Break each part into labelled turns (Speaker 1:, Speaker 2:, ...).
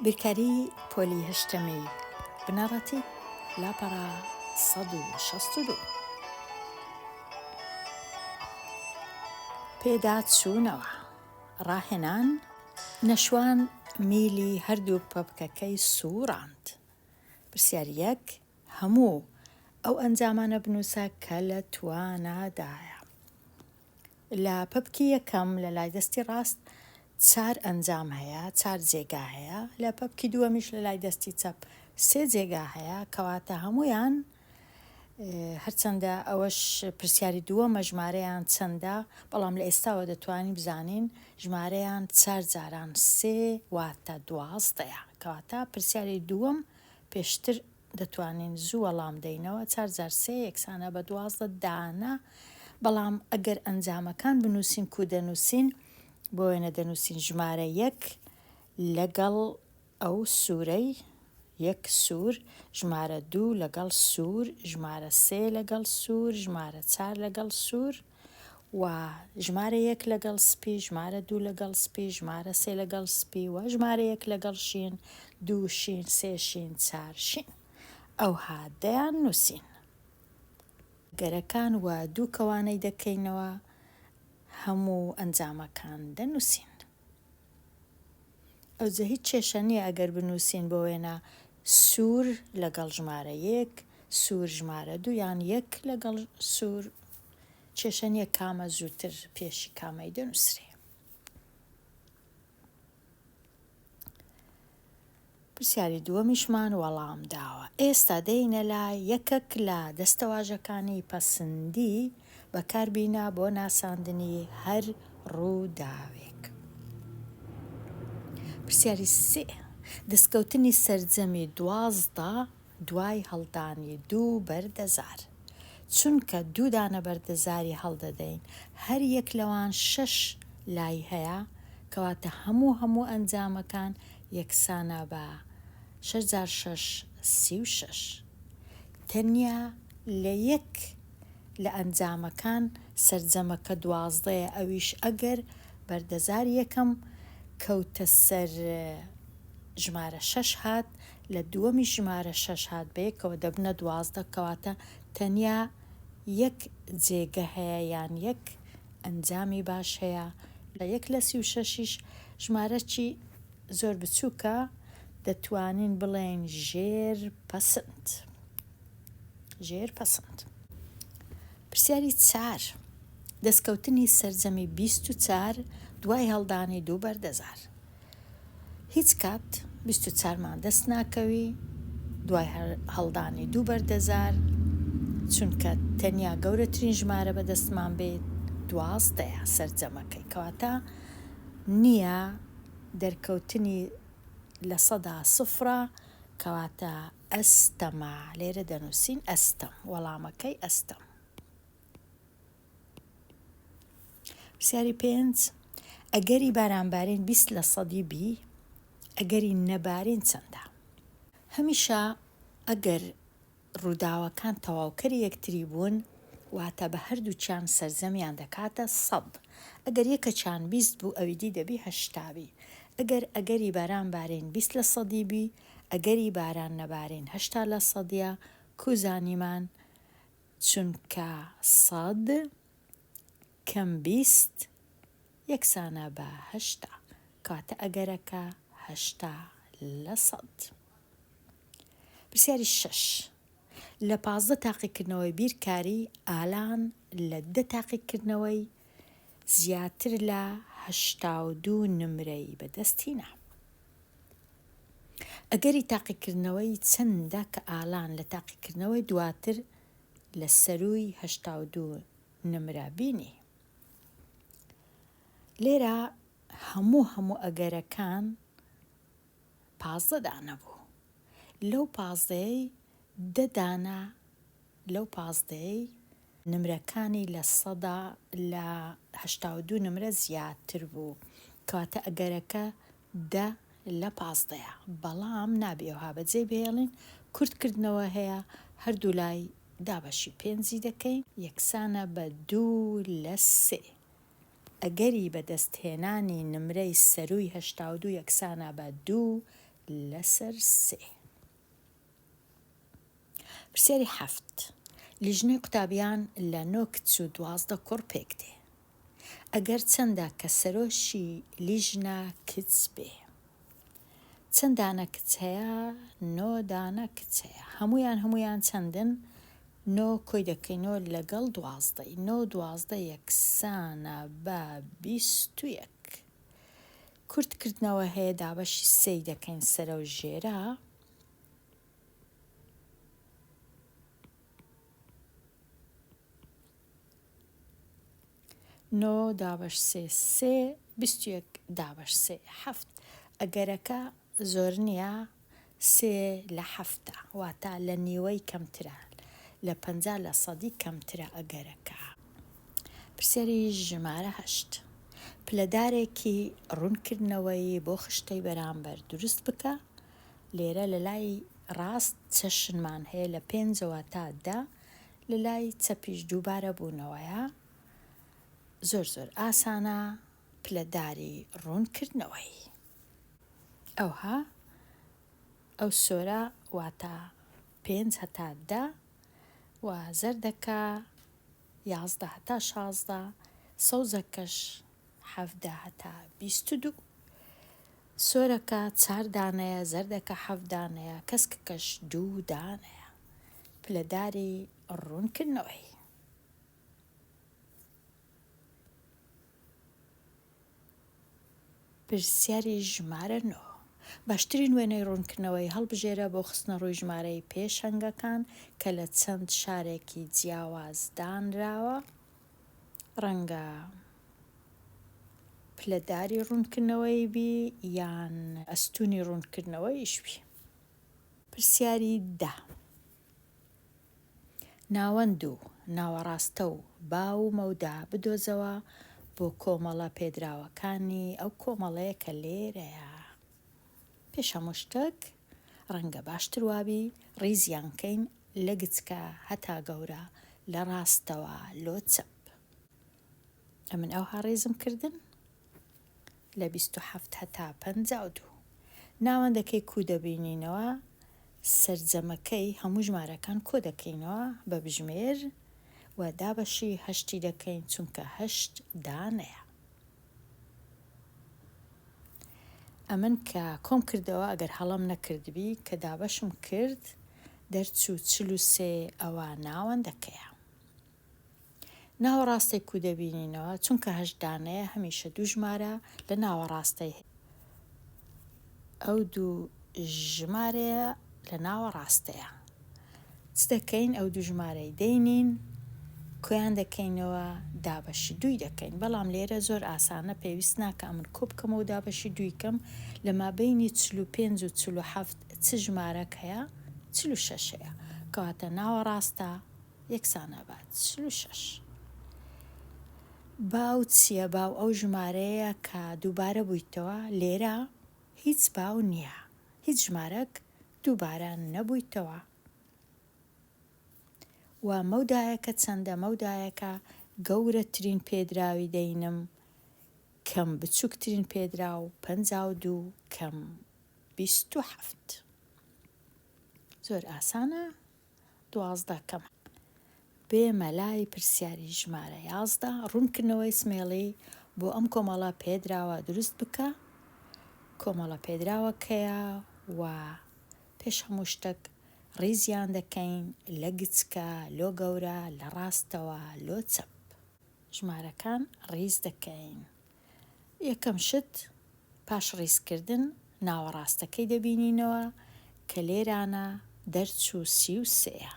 Speaker 1: بیرکاری پۆلی هەشتەمی بنەڕەتی لاپەڕا 162 پێدا چوونەوە ڕاهێنان نەشوان میلی هەردوو پەپکەکەی سووڕاند. پرسیاری یەک هەموو ئەو ئەنجامانە بنووسە کە لە توانادایە. لە پەپکی یەکەم لە لای دەستی ڕاست 4 ئەنجام هەیە، 4 جێگا هەیە. لە پەپکی دووەمیش لە لای دەستی چەپ 3 جێگا هەیە، کەواتە هەمویان هەرچەندە ئەوەش پرسیاری دووەمە ژمارەیان چەندە، بەڵام لە ئێستاوە دەتوانین بزانین ژمارەیان 4 جاران 3 واتە 12ەیە، کەواتە پرسیاری دووەم پێشتر دەتوانین زوو وەڵام دەینەوە. 4 جار 3 یەکسانە بە 12 دانە، بەڵام ئەگەر ئەنجامەکان بنووسین کو دەنووسین بۆ وێنە دەنووسین ژمارە 1 لەگەڵ ئەو سوورەی 1 سوور، ژمارە 2 لەگەڵ سوور، ژمارە 3 لەگەڵ سوور، ژمارە 4 لەگەڵ سوور و ژمارە 1 لەگەڵ سپی، ژمارە 2 لەگەڵ سپی، ژمارە 3 لەگەڵ سپی و ژمارە 1 لەگەڵ شین، 2 شین، 3 شین، 4 شین. ئەو هادەیان نووسین. گەرەکان و دوو کەوانەی دەکەینەوە هەموو ئەنجامەکان دەنووسین. ئەوجە هیچ کێشە نییە ئەگەر بنووسین بۆ وێنە سوور لەگەڵ ژمارە 1، سوور ژمارە 2 یان 1 لەگەڵ سوور، کێشە نییە کامە زووتر پێشی کامەی دەنووسرێ. پرسیاری دووەمیشمان وەڵام داوە. ئێستا دەینە لای یەکێک لە دەستەواژەکانی پەسەندی بەکاربینا بۆ ناساندنی هەر ڕووداوێک. پرسیاری 3 دەستکەوتنی سەرجەمی 12 دوای هەڵدانی 2 بەردەزار. چونکە 2 دانە بەردەزاری هەڵدەدەین، هەر یەک لەوان 6 لای هەیە، کەواتە هەموو ئەنجامەکان یەکسانە بە 6 جار 6 36. تەنیا لە یەک لە ئەنجامەکان سەرجەمەکە 12ەیە، ئەویش ئەگەر بەردەزار یەکەم کەوتە سەر ژمارە 6 هات، لە دووەمی ژمارە 6 هات بەیەکەوە دەبنە 12، کەواتە تەنیا یەک جێگە هەیە یان یەک ئەنجامی باش هەیە. لە 1 لە 36ش ژمارەی زۆر بچووکە، دەتوانین بڵێن ژێرپەسند. پرسیاری 4 دەستکەوتنی سەرجەمی 24 دوای هەڵدانی 2 بەردەزار. هیچ کات 24مان دەست ناکەوی دوای هەڵدانی 2 بەردەزار، چونکە تەنیا گەورەترین ژمارە بەدەستمان بێت 12ەیە سەرجەمەکەی، کەواتە نییە دەرکەوتنی لە 100 کەواتە ئەستەمە. لێرە دەنووسین ئەستەم، وەڵامەکەی ئەستەم. پرسیاری 5 ئەگەری بارانبارین 20 لە 100 بی، ئەگەری نەبارین چەندە؟ هەمیشە ئەگەر ڕووداوەکان تەواوکەری یەکتری بوون، واتە بە هەردووچیان سەرجەمیان دەکاتە 100. ئەگەر یەکەچیان 20 بوو، ئەویدی دەبی 80 بی. ئەگەری باران بارین 20 لە 100 بی، ئەگەری باران نەبارین 80 لە 100ە، کوزانیمان چونکە 100 کەم 20 یەکسانە بە 80، کاتە ئەگەرەکە 80 لە 100. پرسیاری 6 لە 15 تاقیکردنەوەی بیرکاری ئالان لە 10 تاقیکردنەوەی زیاتر لە 82 نمرەی بەدەستهێنا. ئەگەری تاقیکردنەوەی چەندە کە ئالان لە تاقیکردنەوەی دواتر لە سەرووی 82 نمرە بینی. لێرە هەموو ئەگەرەکان 15 دانە بوو. لەو 15ی 10 دانە لەو 15ی نمرەکانی لە 100 لە 82 نمرە زیاتر بوو، کەواتە ئەگەرەکە 10 لە 15ە. بەڵام نابێوها بەجێ بهێڵین کورتکردنەوە هەیە، هەردوو لای دابەشی 5 دەکەین، یەکسانە بە 2 لە 3. ئەگەری بەدەستهێنانی نمرەی سەرووی 82 یەکسانە بە 2 لەسەر 3. پرسیاری 7. لیژنەی قوتابیان لە 9 کچ و 12 کوڕ پێک دێ. ئەگەر چەندە کە سەرۆشی لیژنە کچ بێ. چەند دانە کچ هەیە؟ 9 دانە کچ هەیە. هەمویان چەندن؟ 9 کۆی دەکەینەوە لەگەڵ 12. 9 12 یەکسانە بە 21. کورتکردنەوە هەیە دابەشی 3 دەکەین سەرە و ژێرە. نۆ دابەش 3 21 دابەش 3 7. ئەگەرەکە زۆر نییە 3 لە 7 واتە لە نیوەی کەمترە، لە 50% کەمترە ئەگەرەکە. پرسیاری ژمارە 8. پلەدارێکی ڕوونکردنەوەی بۆ خشتەی بەرامبەر دروست بکە. لێرە لە لای ڕاست چەشنمان هەیە لە 5ەوە تا 10، لە لای چەپیش دووبارە بوونەوەیە. زۆر ئاسانە پلەداری ڕوونکردنەوەی. ئەوها ئەو سۆرە واتە 5 هەتا 10 و زەردەکە 11 هەتا 16، سەوزەکەش 17 هەتا 22. سۆرەکە 4 دانەیە، زەردەکە 7 دانەیە، کەسکەکەش 2 دانەیە. پلەداری ڕوونکردنەوەی. پرسیاری ژمارە 9. باشترین وێنەی ڕوونکردنەوەی هەڵبژێرە بۆ خستنە ڕووی ژمارەی پێشەنگەکان کە لە چەند شارێکی جیاواز دانراوە. ڕەنگە پلەداری ڕوونکردنەوەی بی یان ئەستوونی ڕوونکردنەوەیش بی. پرسیاری 10. ناوەند و ناوەڕاستە و باو و مەودا بدۆزەوە بۆ کۆمەڵە پێدراوەکانی ئەو کۆمەڵەیە کە لێرەیە. پێش هەموو شتێک ڕەنگە باشتر وابی ڕیزیانکەین لە گچکە هەتا گەورە، لە ڕاستەوە لۆ چەپ. ئەمن ئەوها ڕێزم کردن لە 27 هەتا 52. ناوەندەکەی کو دەبینینەوە، سەرجەمەکەی هەموو ژمارەکان کۆ دەکەینەوە بە بژمێر و دابەشی 8 دەکەین چونکە 8 دانەیە. ئەمن کە کۆم کردەوە ئەگەر هەڵم نەکردبی کە دابەشم کرد دەرچوو 43 ئەوە ناوەندەکەیە. ناوەڕاستەی کو دەبینینەوە چونکە 8 دانەیە هەمیشە دوو ژمارە لە ناوەڕاستەی ئەو دوو ژمارەیە لە ناوەڕاستەیە. چ دەکەین؟ ئەو دوو ژمارەی دەینین، کۆیان دەکەینەوە، دابەشی 2 دەکەین. بەڵام لێرە زۆر ئاسانە، پێویست ناکە ئەمن کۆ بکەمەوە و دابەشی 2 کەم. لە مابەینی 45 و 47 چ ژمارەک هەیە؟ 46 هەیە، کەواتە ناوەڕاستە یەکسانە بە 46. باو چییە؟ باو ئەو ژمارەیە کە دووبارە بوویتەوە. لێرە هیچ باو نییە، هیچ ژمارەک دووبارە نەبوویتەوە. و مەودایەکە چەندە؟ مەودایەکە گەورەترین پێدراوی دەینم، کەم بچووکترین پێدراو 52، کەم 27. زۆر ئاسانە. 12 کەم. بێمە لای پرسیاری ژمارە 11. ڕوونکردنەوەی سمێڵی بۆ ئەم کۆمەڵە پێدراوە دروست بکە. کۆمەڵە پێدراوەکەیە و پێش هەموو شتێک ڕیزیان دەکەین لە گچکە لۆ گەورە، لە ڕاستەوە لۆ چەپ. ژمارەکان ڕیز دەکەین. یەکەم شت پاش ڕیزکردن ناوەڕاستەکەی دەبینینەوە کە لێرانە دەرچوو 33.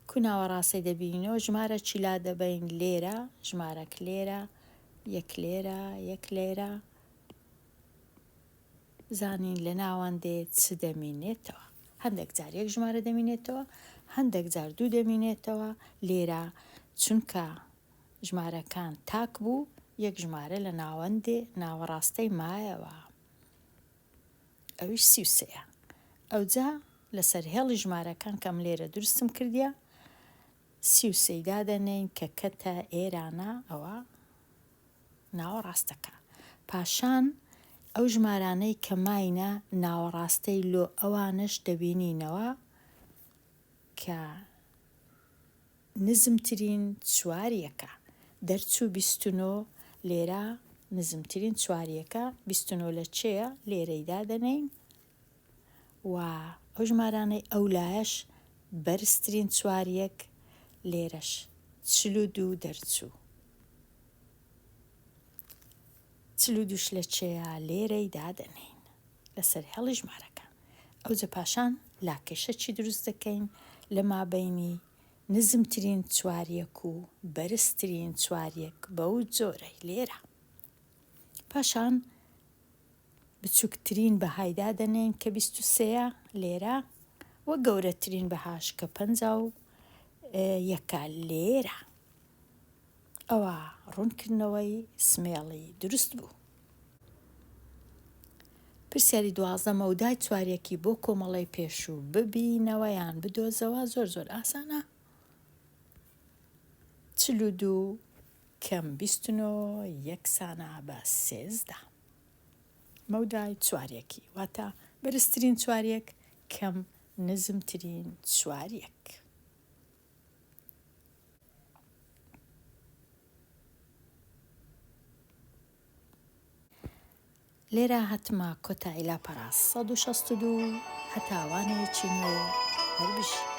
Speaker 1: کو ناوەڕاستی دەبینینەوە، ژمارە چیلا دەبین لێرە، ژمارەک لێرە، یەک لێرە، یەک لێرە. زانین لە ناوەندێ چ دەمینێتەوە. هەندێک جار یەک ژمارە دەمینێتەوە، هەندێک جار 2 دەمینێتەوە. لێرە چونکە ژمارەکان تاک بوو، یەک ژمارە لە ناوەندێ ناوەڕاستەی مایەوە، ئەویش 33. ئەوجا لەسەر هێڵی ژمارەکان کەم لێرە دروستم کردیە، 33 دادەنین کە کەتە ئێرانە، ئەوە ناوەڕاستەکە. پاشان ئەو ژمارانەی کە ماینە ناوەڕاستەی لۆ ئەوانش دەبینینەوە کە نزمترین چواریەکە. دەرچوو 29 لێرە نزمترین چواریەکە 29 لە چێە لێرەیدا دەنین و ئەو ژمارانەی ئەولایەش بەرزترین چواریەک لێرەش 42 دەرچوو. 42 لە چێە لێرەیدا دەنین لەسەر هێڵی ژمارەکان. ئەوجە پاشان لاکێشە چی دروست دەکەین لە مابەینی نزمترین چواریەک و بەرزترین چواریەک بەو جۆرەی لێرە. پاشان بچووکترین بەهایدا دەنێن کە 23 لێرە و گەورەترین بەهاش کە 51 لێرە. ئەوە ڕوونکردنەوەی سمێڵی دروست بوو. پرسیاری 12 مەودای چواریەکی بۆ کۆمەڵی پێشوو ببینەوەیان بدۆزەوە. زۆر ئاسانە. 42 کەم 29 یەکسانە بە 13. مەودای چواریەکی واتە بەرزترین چواریەک کەم نزمترین چواریەک. لێرە هەتمە کۆتایی لاپەڕاست 162 هەتاوانەیەکی نوێ هەربژی.